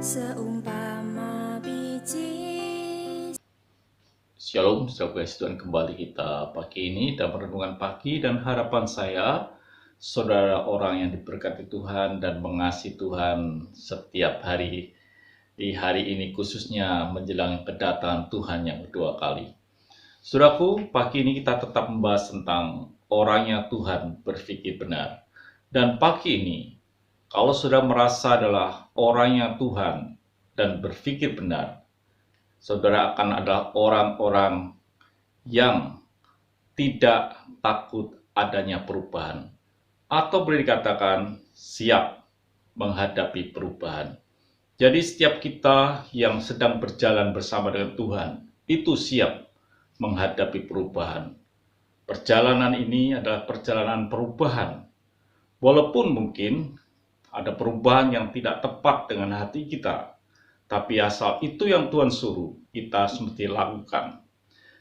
Seumpama biji. Shalom, saudara Tuhan, kembali kita pagi ini dan renungan pagi, dan harapan saya saudara orang yang diberkati Tuhan dan mengasihi Tuhan setiap hari di hari ini, khususnya menjelang kedatangan Tuhan yang kedua kali. Saudaraku, pagi ini kita tetap membahas tentang orangnya Tuhan berpikir benar. Dan pagi ini, kalau saudara merasa adalah orangnya Tuhan dan berpikir benar, saudara akan adalah orang-orang yang tidak takut adanya perubahan, atau boleh dikatakan siap menghadapi perubahan. Jadi setiap kita yang sedang berjalan bersama dengan Tuhan, itu siap menghadapi perubahan. Perjalanan ini adalah perjalanan perubahan. Walaupun mungkin ada perubahan yang tidak tepat dengan hati kita, tapi asal itu yang Tuhan suruh, kita mesti lakukan.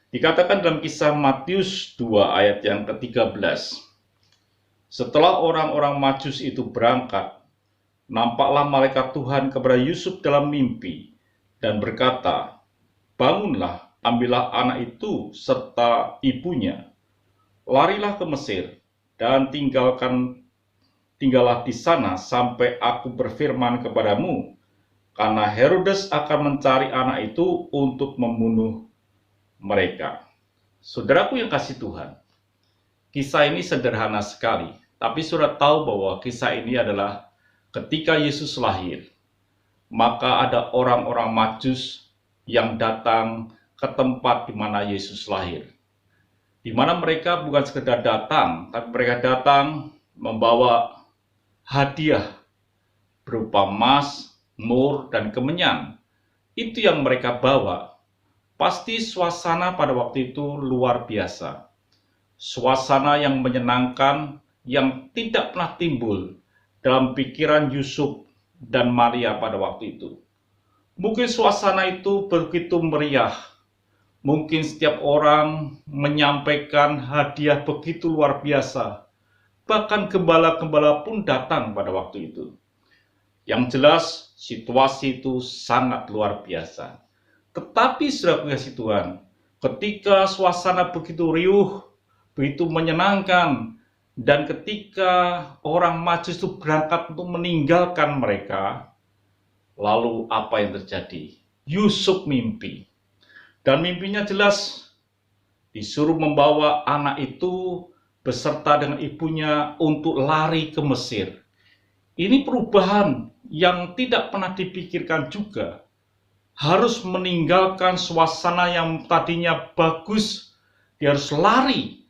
Dikatakan dalam kisah Matius 2 ayat yang ke-13, setelah orang-orang Majus itu berangkat, nampaklah malaikat Tuhan kepada Yusuf dalam mimpi dan berkata, bangunlah, ambillah anak itu serta ibunya, larilah ke Mesir dan tinggallah di sana sampai aku berfirman kepadamu, karena Herodes akan mencari anak itu untuk membunuh mereka. Saudaraku yang kasih Tuhan, kisah ini sederhana sekali, tapi saudara tahu bahwa kisah ini adalah ketika Yesus lahir, maka ada orang-orang Majus yang datang ke tempat di mana Yesus lahir. Di mana mereka bukan sekedar datang, tapi mereka datang membawa hadiah berupa emas, mur, dan kemenyan. Itu yang mereka bawa. Pasti suasana pada waktu itu luar biasa. Suasana yang menyenangkan, yang tidak pernah timbul dalam pikiran Yusuf dan Maria pada waktu itu. Mungkin suasana itu begitu meriah. Mungkin setiap orang menyampaikan hadiah begitu luar biasa. Bahkan gembala-gembala pun datang pada waktu itu. Yang jelas, situasi itu sangat luar biasa. Tetapi saudara kasih Tuhan, ketika suasana begitu riuh, begitu menyenangkan, dan ketika orang Majus itu berangkat untuk meninggalkan mereka, lalu apa yang terjadi? Yusuf mimpi. Dan mimpinya jelas, disuruh membawa anak itu beserta dengan ibunya untuk lari ke Mesir. Ini perubahan yang tidak pernah dipikirkan juga. Harus meninggalkan suasana yang tadinya bagus, dia harus lari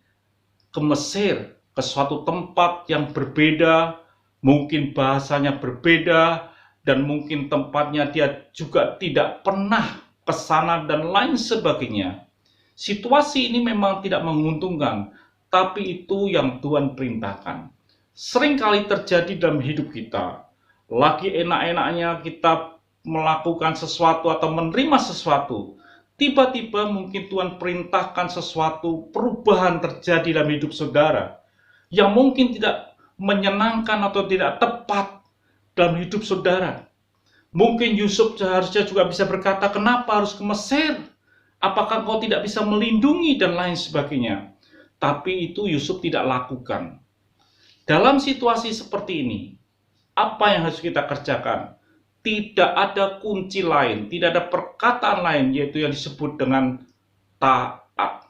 ke Mesir, ke suatu tempat yang berbeda, mungkin bahasanya berbeda, dan mungkin tempatnya dia juga tidak pernah ke sana dan lain sebagainya. Situasi ini memang tidak menguntungkan, tapi itu yang Tuhan perintahkan. Seringkali terjadi dalam hidup kita. Lagi enak-enaknya kita melakukan sesuatu atau menerima sesuatu. Tiba-tiba mungkin Tuhan perintahkan sesuatu, perubahan terjadi dalam hidup saudara. Yang mungkin tidak menyenangkan atau tidak tepat dalam hidup saudara. Mungkin Yusuf seharusnya juga bisa berkata, kenapa harus ke Mesir? Apakah kau tidak bisa melindungi dan lain sebagainya. Tapi itu Yusuf tidak lakukan. Dalam situasi seperti ini, apa yang harus kita kerjakan? Tidak ada kunci lain, tidak ada perkataan lain, yaitu yang disebut dengan taat.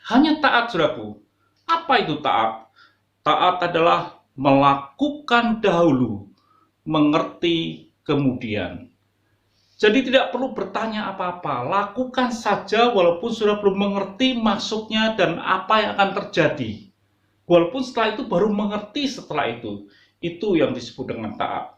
Hanya taat, saudaraku. Apa itu taat? Taat adalah melakukan dahulu, mengerti kemudian. Jadi tidak perlu bertanya apa-apa, lakukan saja walaupun sudah belum mengerti maksudnya dan apa yang akan terjadi. Walaupun setelah itu baru mengerti setelah itu yang disebut dengan taat.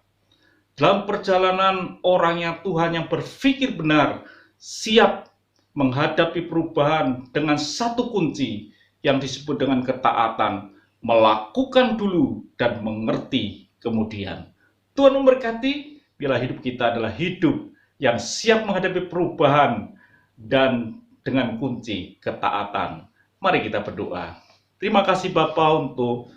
Dalam perjalanan orangnya Tuhan yang berpikir benar, siap menghadapi perubahan dengan satu kunci yang disebut dengan ketaatan, melakukan dulu dan mengerti kemudian. Tuhan memberkati bila hidup kita adalah hidup yang siap menghadapi perubahan dan dengan kunci ketaatan. Mari kita berdoa. Terima kasih Bapa untuk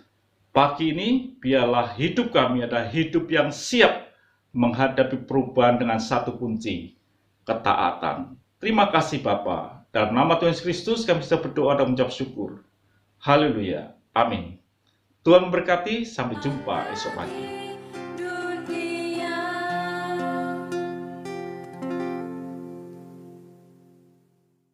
pagi ini, biarlah hidup kami adalah hidup yang siap menghadapi perubahan dengan satu kunci, ketaatan. Terima kasih Bapa. Dalam nama Tuhan Yesus Kristus kami bisa berdoa dan mengucap syukur. Haleluya. Amin. Tuhan memberkati. Sampai jumpa esok pagi.